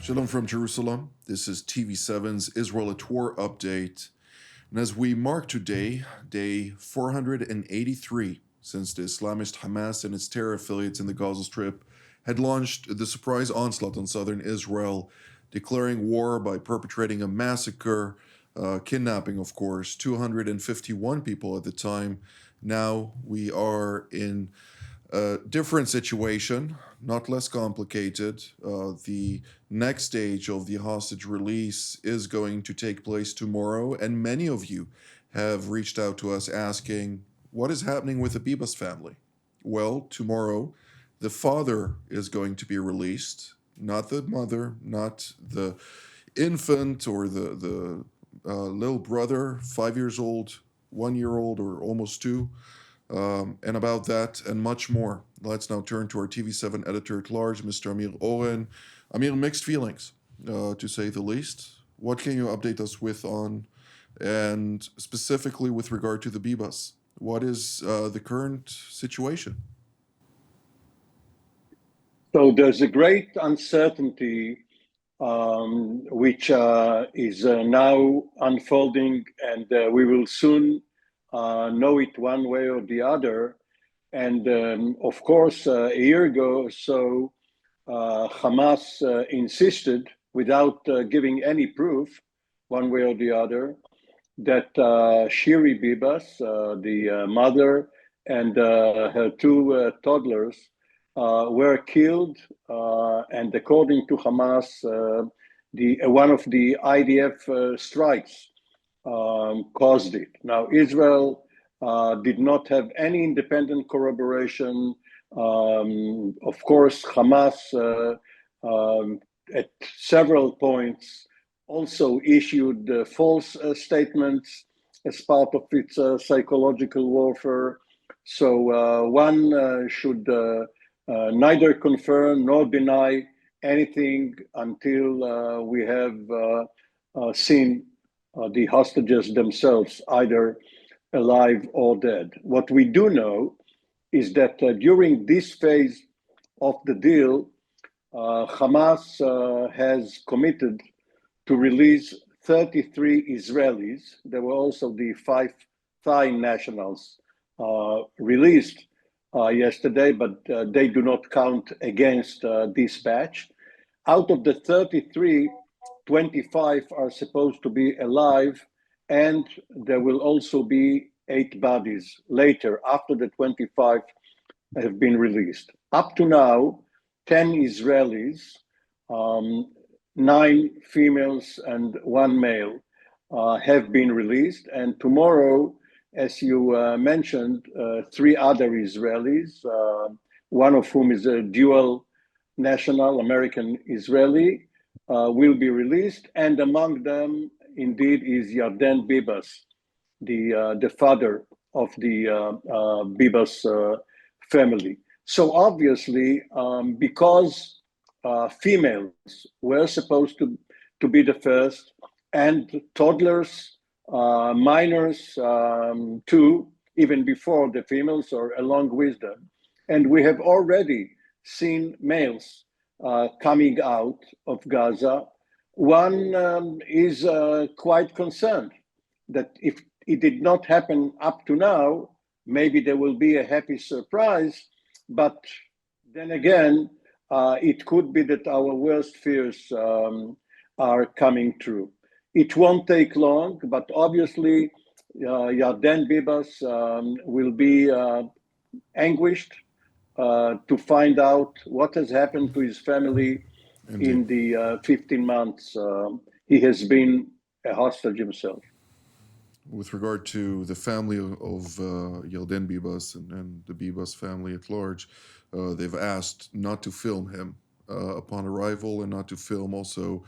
Shalom from Jerusalem. This is TV7's Israel at War update. And as we mark today, day 483, since the Islamist Hamas and its terror affiliates in the Gaza Strip had launched the surprise onslaught on southern Israel, declaring war by perpetrating a massacre, kidnapping, of course, 251 people at the time. Now we are in a different situation, not less complicated. The next stage of the hostage release is going to take place tomorrow, and many of you have reached out to us asking, what is happening with the Bibas family? Well, tomorrow, the father is going to be released, not the mother, not the infant or the little brother, 5 years old, 1 year old, or almost two. And about that and much more, let's now turn to our TV7 editor-at-large, Mr. Amir Oren. Amir, mixed feelings, to say the least. What can you update us with on, and specifically with regard to the Bibas? What is the current situation? So there's a great uncertainty which is now unfolding, and we will soon know it one way or the other. And of course, a year ago or so, Hamas insisted, without giving any proof, one way or the other, that Shiri Bibas, the mother, and her two toddlers were killed, and according to Hamas, one of the IDF strikes caused it. Now, Israel did not have any independent corroboration. Of course, Hamas at several points also issued false statements as part of its psychological warfare. So one should neither confirm nor deny anything until we have seen the hostages themselves, either alive or dead. What we do know is that during this phase of the deal, Hamas has committed to release 33 Israelis. There were also the 5 Thai nationals released yesterday, but they do not count against this batch. Out of the 33, 25 are supposed to be alive, and there will also be 8 bodies later after the 25 have been released. Up to now, 10 Israelis, 9 females and 1 male have been released, and tomorrow, as you mentioned, 3 other Israelis, one of whom is a dual national American-Israeli, will be released, and among them, indeed, is Yarden Bibas, the father of the Bibas family. So obviously, because females were supposed to be the first, and toddlers, minors too, even before the females or along with them. And we have already seen males coming out of Gaza. One is quite concerned that if it did not happen up to now, maybe there will be a happy surprise. But then again, it could be that our worst fears are coming true. It won't take long, but obviously, Yarden Bibas will be anguished to find out what has happened to his family. Indeed. In the 15 months he has been a hostage himself. With regard to the family of Yarden Bibas and the Bibas family at large, they've asked not to film him upon arrival, and not to film also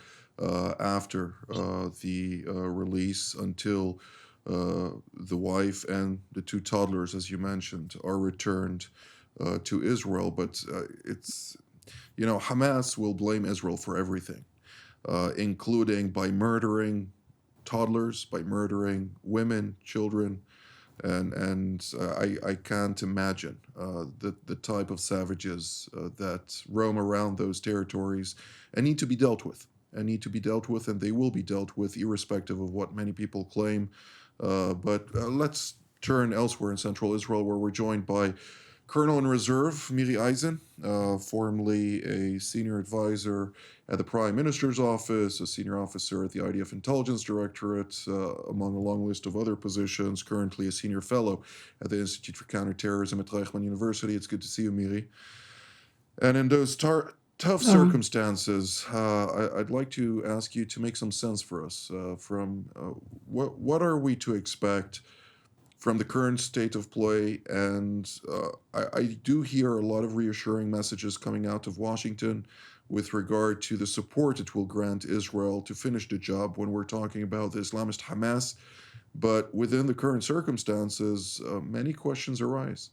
after the release, until the wife and the 2 toddlers, as you mentioned, are returned to Israel. But it's, Hamas will blame Israel for everything, including by murdering toddlers, by murdering women, children, And I can't imagine the type of savages that roam around those territories and need to be dealt with, and they will be dealt with, irrespective of what many people claim. But let's turn elsewhere in central Israel, where we're joined by Colonel in Reserve Miri Eisen, formerly a senior advisor at the Prime Minister's office, a senior officer at the IDF Intelligence Directorate, among a long list of other positions, currently a senior fellow at the Institute for Counterterrorism at Reichman University. It's good to see you, Miri. And in those tough circumstances, I'd like to ask you to make some sense for us from what are we to expect from the current state of play. And I do hear a lot of reassuring messages coming out of Washington with regard to the support it will grant Israel to finish the job when we're talking about the Islamist Hamas. But within the current circumstances, many questions arise.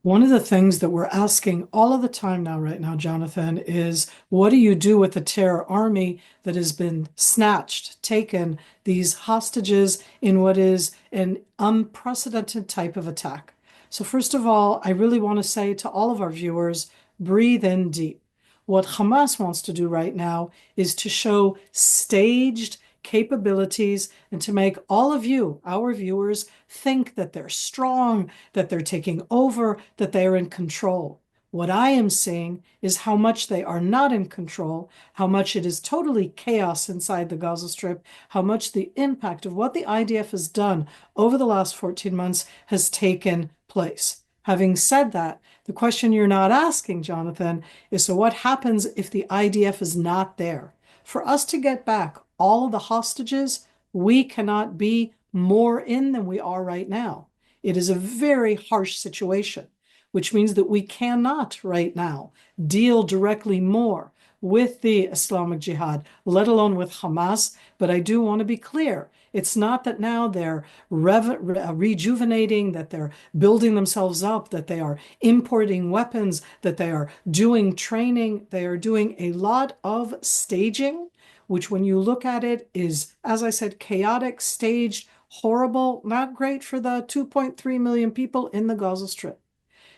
One of the things that we're asking all of the time now, right now, Jonathan, is what do you do with the terror army that has been snatched, taken these hostages in what is an unprecedented type of attack? So first of all, I really want to say to all of our viewers, breathe in deep. What Hamas wants to do right now is to show staged capabilities and to make all of you, our viewers, think that they're strong, that they're taking over, that they are in control. What I am seeing is how much they are not in control, how much it is totally chaos inside the Gaza Strip, how much the impact of what the IDF has done over the last 14 months has taken place. Having said that, the question you're not asking, Jonathan, is so what happens if the IDF is not there? For us to get back all of the hostages, we cannot be more in than we are right now. It is a very harsh situation, which means that we cannot right now deal directly more with the Islamic Jihad, let alone with Hamas. But I do want to be clear. It's not that now they're rejuvenating, that they're building themselves up, that they are importing weapons, that they are doing training. They are doing a lot of staging, which when you look at it is, as I said, chaotic, staged, horrible, not great for the 2.3 million people in the Gaza Strip.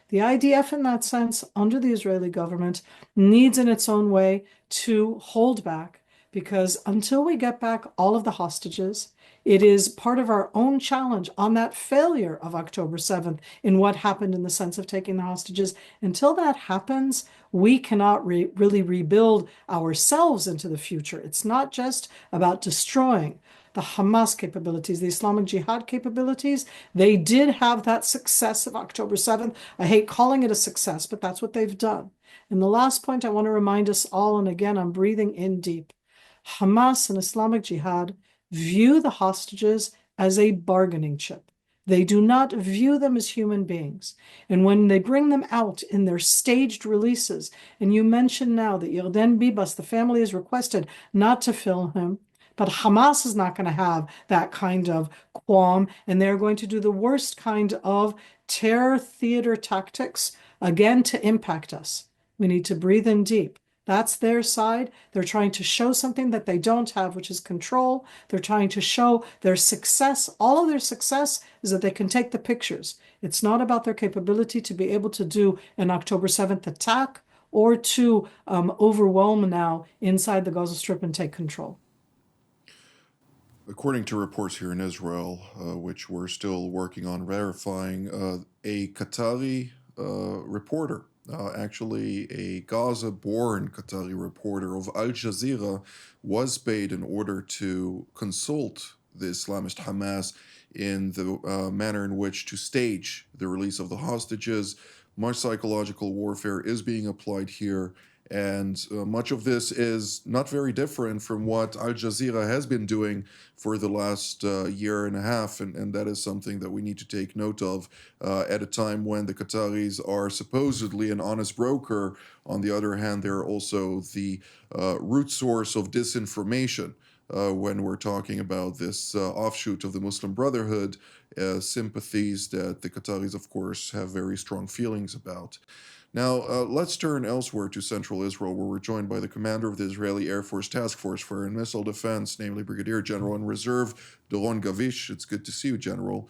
The IDF, in that sense, under the Israeli government, needs in its own way to hold back, because until we get back all of the hostages, it is part of our own challenge on that failure of October 7th in what happened in the sense of taking the hostages. Until that happens, we cannot really rebuild ourselves into the future. It's not just about destroying the Hamas capabilities, the Islamic Jihad capabilities. They did have that success of October 7th. I hate calling it a success, but that's what they've done. And the last point I want to remind us all, and again, I'm breathing in deep. Hamas and Islamic Jihad view the hostages as a bargaining chip. They do not view them as human beings. And when they bring them out in their staged releases, and you mentioned now that Bibas, the family, has requested not to film him, but Hamas is not going to have that kind of qualm, and they're going to do the worst kind of terror theater tactics, again, to impact us. We need to breathe in deep. That's their side. They're trying to show something that they don't have, which is control. They're trying to show their success. All of their success is that they can take the pictures. It's not about their capability to be able to do an October 7th attack or to overwhelm now inside the Gaza Strip and take control. According to reports here in Israel, which we're still working on verifying, a Qatari reporter, actually a Gaza-born Qatari reporter of Al Jazeera, was paid in order to consult the Islamist Hamas in the manner in which to stage the release of the hostages. Much psychological warfare is being applied here. And much of this is not very different from what Al Jazeera has been doing for the last year and a half. And that is something that we need to take note of at a time when the Qataris are supposedly an honest broker. On the other hand, they're also the root source of disinformation when we're talking about this offshoot of the Muslim Brotherhood, sympathies that the Qataris, of course, have very strong feelings about. Now, let's turn elsewhere to central Israel, where we're joined by the commander of the Israeli Air Force Task Force for Air and Missile Defense, namely Brigadier General in Reserve, Doron Gavish. It's good to see you, General.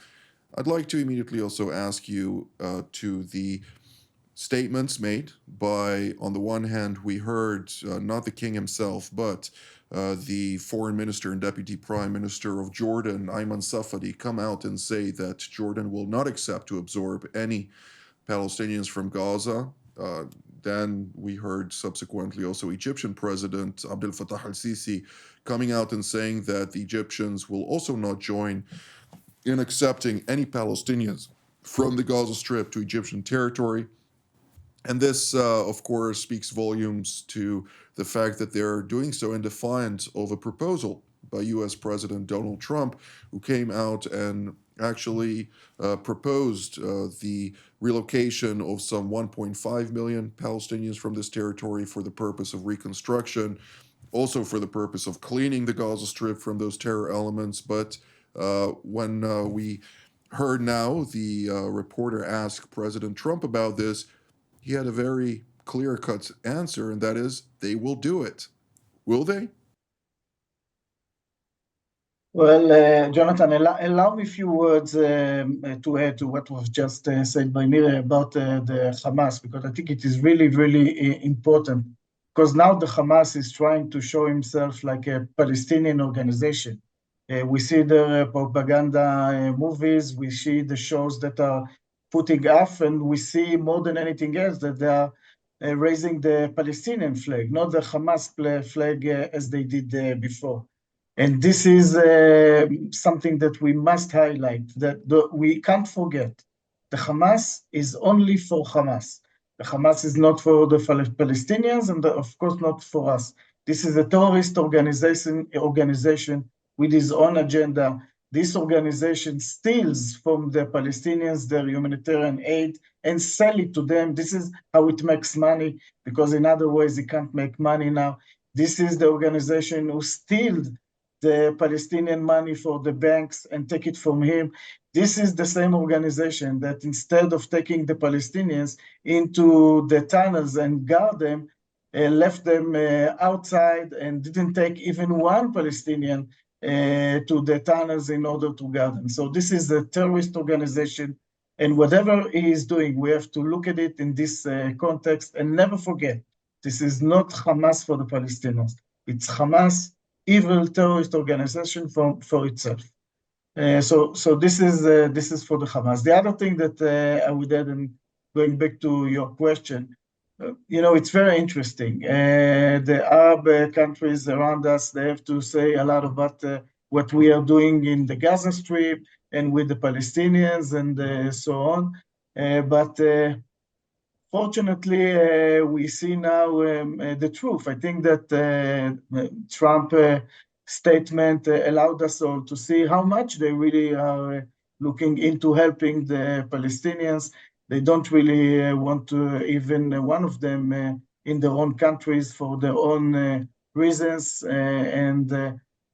I'd like to immediately also ask you to the statements made by, on the one hand, we heard not the king himself, but the foreign minister and deputy prime minister of Jordan, Ayman Safadi, come out and say that Jordan will not accept to absorb any Palestinians from Gaza. Then we heard subsequently also Egyptian President Abdel Fattah al-Sisi coming out and saying that the Egyptians will also not join in accepting any Palestinians from the Gaza Strip to Egyptian territory. And this, of course, speaks volumes to the fact that they're doing so in defiance of a proposal by US President Donald Trump, who came out and actually proposed the relocation of some 1.5 million Palestinians from this territory for the purpose of reconstruction, also for the purpose of cleaning the Gaza Strip from those terror elements. But when we heard now the reporter ask President Trump about this, he had a very clear-cut answer, and that is, they will do it. Will they? Well, Jonathan, allow me a few words to add to what was just said by Mira about the Hamas, because I think it is really, really important. Because now the Hamas is trying to show himself like a Palestinian organization. We see the propaganda movies, we see the shows that are putting up, and we see more than anything else that they are raising the Palestinian flag, not the Hamas flag as they did before. And this is something that we must highlight, that we can't forget. The Hamas is only for Hamas. The Hamas is not for the Palestinians, and of course not for us. This is a terrorist organization with its own agenda. This organization steals from the Palestinians their humanitarian aid and sell it to them. This is how it makes money, because in other ways it can't make money now. This is the organization who steals the Palestinian money for the banks and take it from him. This is the same organization that instead of taking the Palestinians into the tunnels and guard them, left them outside and didn't take even one Palestinian to the tunnels in order to guard them. So this is a terrorist organization, and whatever he is doing, we have to look at it in this context and never forget, this is not Hamas for the Palestinians. It's Hamas, evil terrorist organization for itself. So this is for the Hamas. The other thing that I would add, and going back to your question, it's very interesting. The Arab countries around us, they have to say a lot about what we are doing in the Gaza Strip and with the Palestinians and so on. But fortunately, we see now the truth. I think that Trump statement allowed us all to see how much they really are looking into helping the Palestinians. They don't really want to, even one of them in their own countries for their own reasons.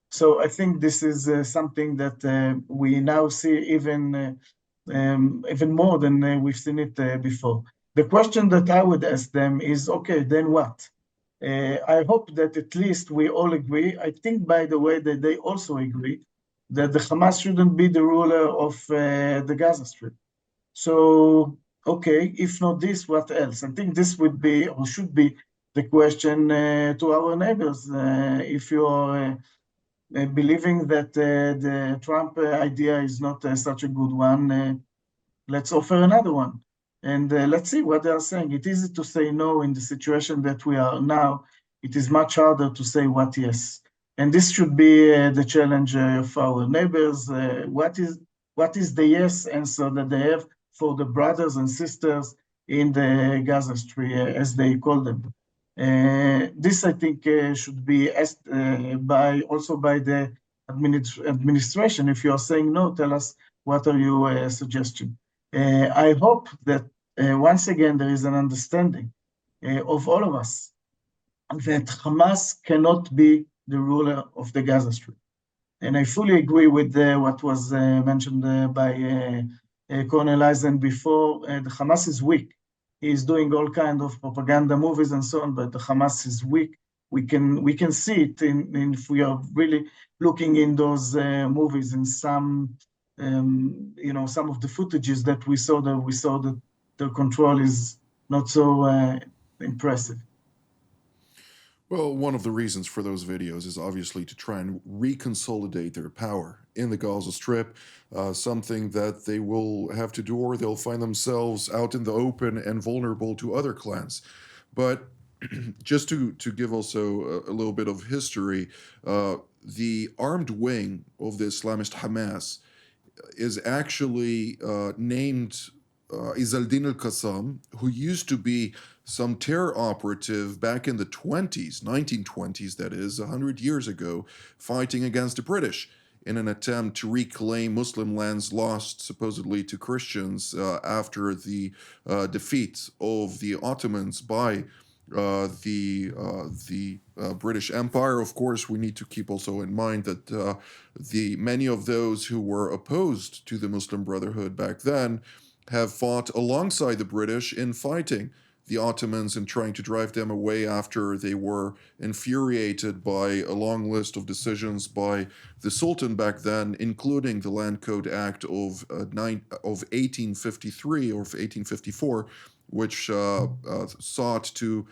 So I think this is something that we now see even more than we've seen it before. The question that I would ask them is, okay, then what? I hope that at least we all agree. I think, by the way, that they also agree that the Hamas shouldn't be the ruler of the Gaza Strip. So, okay, if not this, what else? I think this would be, or should be, the question to our neighbors. If you are believing that the Trump idea is not such a good one, let's offer another one. And let's see what they are saying. It's easy to say no in the situation that we are now. It is much harder to say what yes. And this should be the challenge of our neighbors. What is the yes answer that they have for the brothers and sisters in the Gaza Strip, as they call them? This, I think, should be asked also by the administration. If you are saying no, tell us what are your suggestions. I hope that once again there is an understanding of all of us that Hamas cannot be the ruler of the Gaza Strip. And I fully agree with what was mentioned by Colonel Eisen before. The Hamas is weak. He's doing all kind of propaganda movies and so on, but the Hamas is weak. We can see it in if we are really looking in those movies in some some of the footages that we saw that their control is not so impressive. Well, one of the reasons for those videos is obviously to try and reconsolidate their power in the Gaza Strip, something that they will have to do or they'll find themselves out in the open and vulnerable to other clans. But just to give also a little bit of history, the armed wing of the Islamist Hamas is actually named Izaldin al-Qassam, who used to be some terror operative back in the 20s, 1920s, that is, 100 years ago, fighting against the British in an attempt to reclaim Muslim lands lost supposedly to Christians after the defeat of the Ottomans by the British Empire. Of course, we need to keep also in mind that the many of those who were opposed to the Muslim Brotherhood back then have fought alongside the British in fighting the Ottomans and trying to drive them away after they were infuriated by a long list of decisions by the Sultan back then, including the Land Code Act of 1853 or 1854, which sought to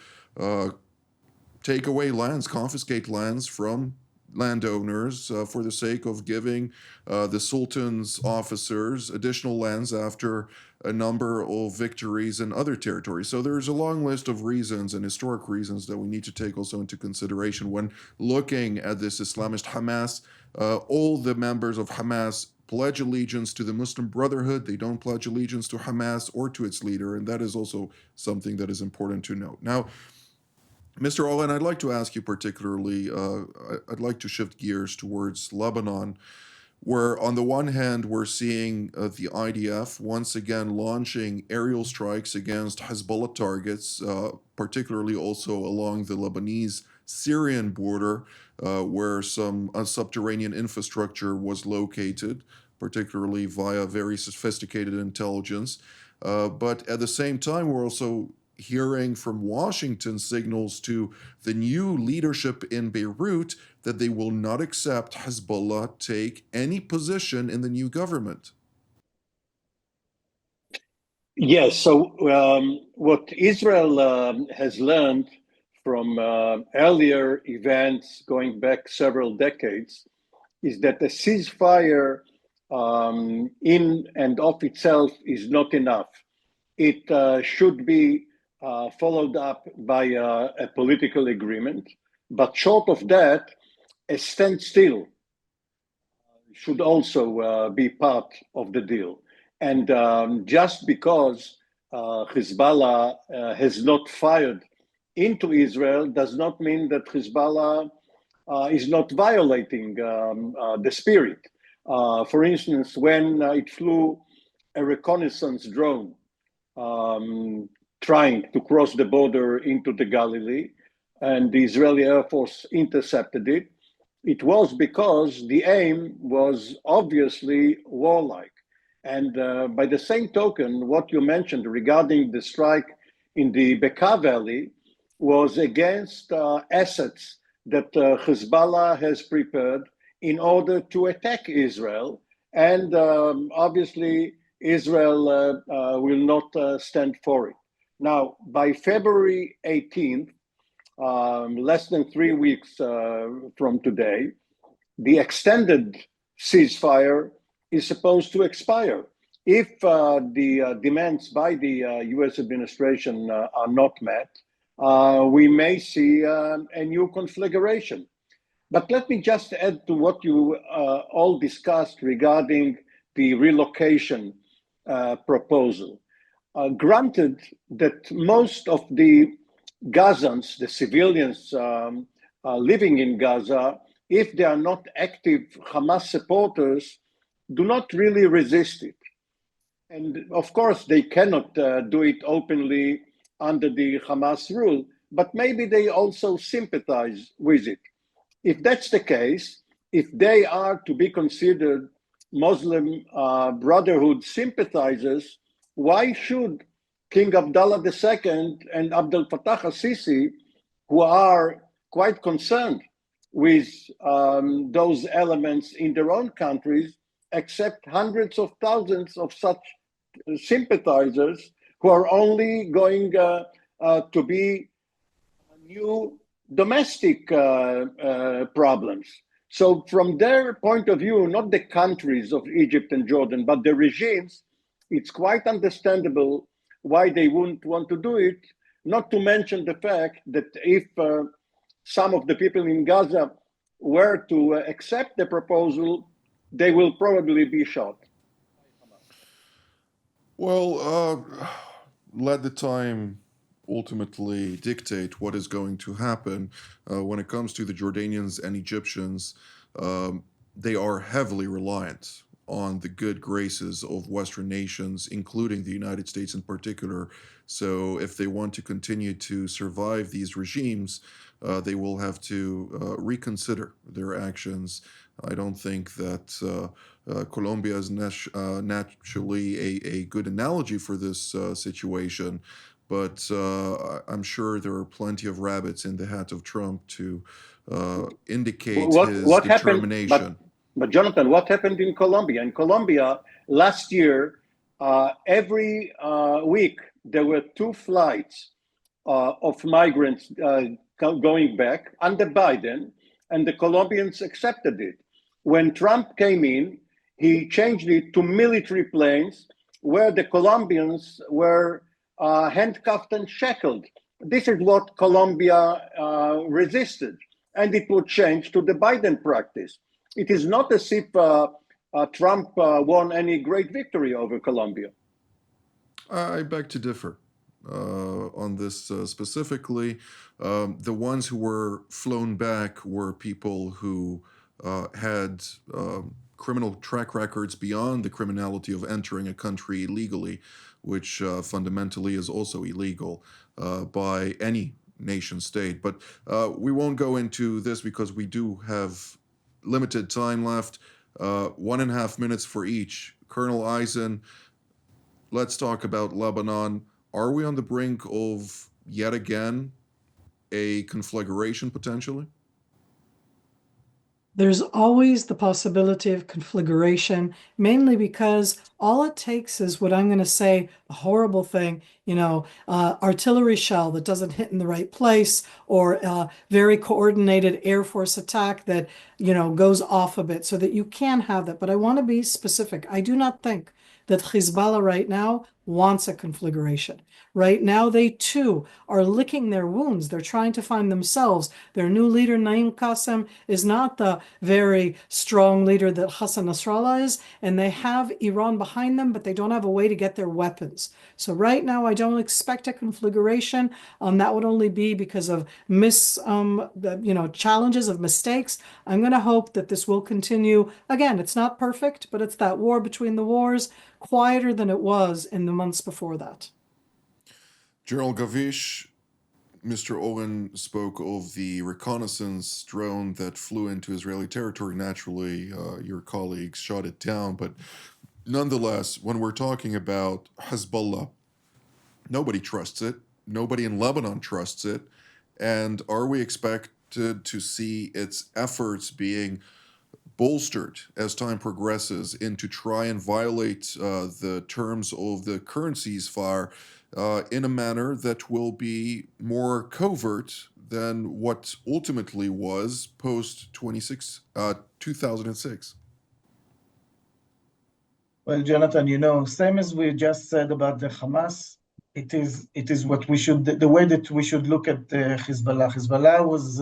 take away lands, confiscate lands from landowners for the sake of giving the Sultan's officers additional lands after a number of victories in other territories. So there's a long list of reasons and historic reasons that we need to take also into consideration when looking at this Islamist Hamas. All the members of Hamas pledge allegiance to the Muslim Brotherhood. They don't pledge allegiance to Hamas or to its leader, and that is also something that is important to note. Now, Mr. Olan, I'd like to ask you particularly, I'd like to shift gears towards Lebanon, where on the one hand, we're seeing the IDF once again launching aerial strikes against Hezbollah targets, particularly also along the Lebanese-Syrian border, where some subterranean infrastructure was located, particularly via very sophisticated intelligence. But at the same time, we're also hearing from Washington signals to the new leadership in Beirut that they will not accept Hezbollah take any position in the new government. Yes, so what Israel has learned from earlier events going back several decades is that a ceasefire in and of itself is not enough. It should be followed up by a political agreement, but short of that, a standstill should also be part of the deal. And just because Hezbollah has not fired into Israel does not mean that Hezbollah is not violating the spirit. For instance, when it flew a reconnaissance drone trying to cross the border into the Galilee, and the Israeli Air Force intercepted it, it was because the aim was obviously warlike. And by the same token, what you mentioned regarding the strike in the Bekaa Valley was against assets that Hezbollah has prepared in order to attack Israel. And obviously, Israel will not stand for it. Now, by February 18th, less than 3 weeks from today, the extended ceasefire is supposed to expire. If the demands by the US administration are not met, we may see a new conflagration. But let me just add to what you all discussed regarding the relocation proposal. Granted that most of the Gazans, the civilians living in Gaza, if they are not active Hamas supporters, do not really resist it. And of course, they cannot do it openly under the Hamas rule, but maybe they also sympathize with it. If that's the case, if they are to be Considered Muslim Brotherhood sympathizers, why should King Abdullah II and Abdel Fattah al-Sisi, who are quite concerned with those elements in their own countries, accept hundreds of thousands of such sympathizers who are only going to be new domestic problems. So from their point of view, not the countries of Egypt and Jordan, but the regimes, it's quite understandable why they wouldn't want to do it, not to mention the fact that if some of the people in Gaza were to accept the proposal, they will probably be shot. Well, let the time ultimately dictate what is going to happen. When it comes to the Jordanians and Egyptians, they are heavily reliant on the good graces of Western nations, including the United States in particular. So if they want to continue to survive these regimes, they will have to reconsider their actions. I don't think that Colombia is naturally a good analogy for this situation, but I'm sure there are plenty of rabbits in the hat of Trump to indicate his determination. But Jonathan, what happened in Colombia? In Colombia, last year, every week, there were 2 flights of migrants going back under Biden, and the Colombians accepted it. When Trump came in, he changed it to military planes where the Colombians were handcuffed and shackled. This is what Colombia resisted, and it would change to the Biden practice. It is not as if Trump won any great victory over Colombia. I beg to differ on this specifically. The ones who were flown back were people who had criminal track records beyond the criminality of entering a country illegally, which fundamentally is also illegal by any nation state. But we won't go into this because we do have limited time left, 1.5 minutes for each. Colonel Eisen, let's talk about Lebanon. Are we on the brink of, yet again, a conflagration potentially? There's always the possibility of conflagration, mainly because all it takes is what I'm going to say, a horrible thing, artillery shell that doesn't hit in the right place, or a very coordinated Air Force attack that, goes off a bit, so that you can have that. But I want to be specific. I do not think that Hezbollah right now wants a conflagration. Right now, they too are licking their wounds. They're trying to find themselves. Their new leader, Naim Qassem, is not the very strong leader that Hassan Nasrallah is, and they have Iran behind them, but they don't have a way to get their weapons. So right now, I don't expect a conflagration. That would only be because of challenges of mistakes. I'm going to hope that this will continue. Again, it's not perfect, but it's that war between the wars, quieter than it was in the months before that. General Gavish, Mr. Owen spoke of the reconnaissance drone that flew into Israeli territory. Naturally, your colleagues shot it down, but nonetheless, when we're talking about Hezbollah, nobody trusts it. Nobody in Lebanon trusts it. And are we expected to see its efforts being bolstered as time progresses in to try and violate the terms of the current ceasefire in a manner that will be more covert than what ultimately was post 2006? Well, Jonathan, same as we just said about the Hamas, it is what we should, the way that we should look at Hezbollah. Hezbollah was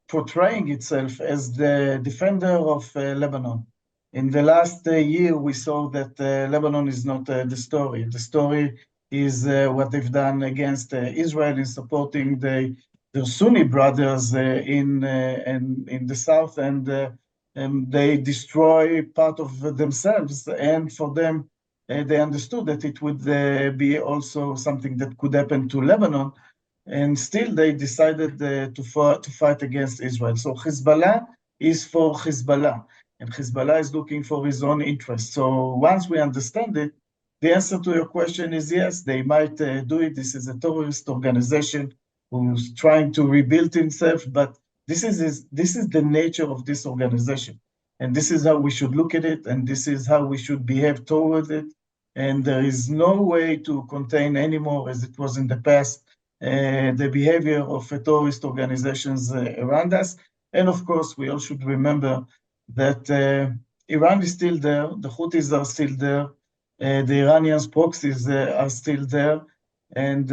portraying itself as the defender of Lebanon. In the last year, we saw that Lebanon is not the story. The story is what they've done against Israel in supporting their Sunni brothers in the south, and they destroy part of themselves. And for them, they understood that it would be also something that could happen to Lebanon. And still, they decided to fight against Israel. So Hezbollah is for Hezbollah, and Hezbollah is looking for his own interests. So once we understand it, the answer to your question is yes, they might do it. This is a terrorist organization who's trying to rebuild himself, but this is the nature of this organization. And this is how we should look at it, and this is how we should behave towards it. And there is no way to contain anymore, as it was in the past, the behavior of terrorist organizations around us. And of course, we all should remember that Iran is still there, the Houthis are still there, the Iranians' proxies are still there, and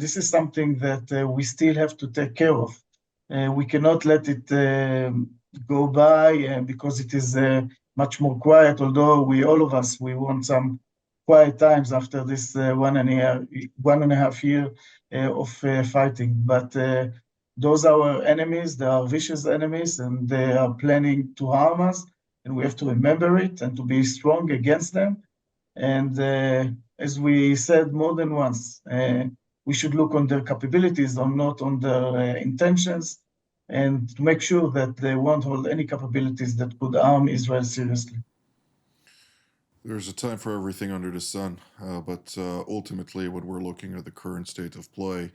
this is something that we still have to take care of. We cannot let it go by because it is much more quiet, although all of us, we want some quiet times after this 1.5 year of fighting. But those are our enemies, they are vicious enemies, and they are planning to harm us, and we have to remember it and to be strong against them. And as we said more than once, we should look on their capabilities or not on their intentions, and to make sure that they won't hold any capabilities that could harm Israel seriously. There's a time for everything under the sun, but ultimately, when we're looking at the current state of play,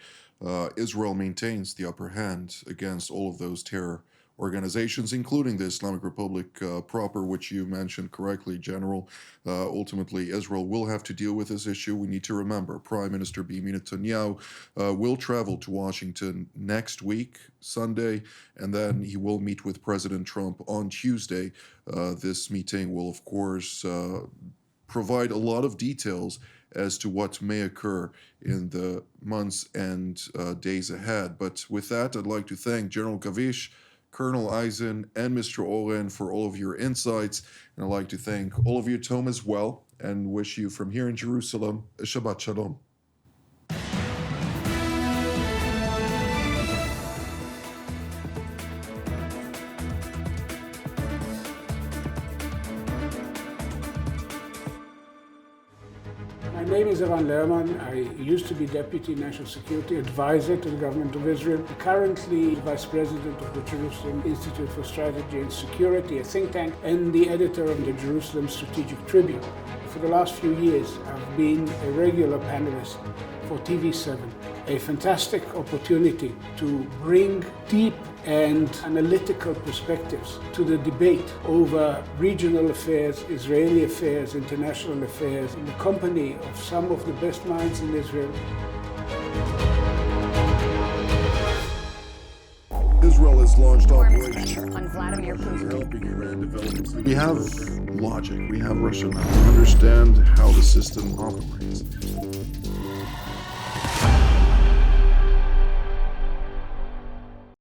Israel maintains the upper hand against all of those terror organizations, including the Islamic Republic proper, which you mentioned correctly, General. Ultimately, Israel will have to deal with this issue. We need to remember Prime Minister Benjamin Netanyahu will travel to Washington next week, Sunday, and then he will meet with President Trump on Tuesday. This meeting will, of course, provide a lot of details as to what may occur in the months and days ahead. But with that, I'd like to thank General Gavish, Colonel Eisen, and Mr. Oren for all of your insights. And I'd like to thank all of you at home as well, and wish you from here in Jerusalem a Shabbat Shalom. My name is Eran Lerman. I used to be Deputy National Security Advisor to the Government of Israel, currently Vice President of the Jerusalem Institute for Strategy and Security, a think tank, and the editor of the Jerusalem Strategic Tribune. For the last few years, I've been a regular panelist for TV7, a fantastic opportunity to bring deep and analytical perspectives to the debate over regional affairs, Israeli affairs, international affairs, in the company of some of the best minds in Israel. Israel has launched operations on Vladimir Putin. helping Iran develop. We have logic, we have rationale, we understand how the system operates.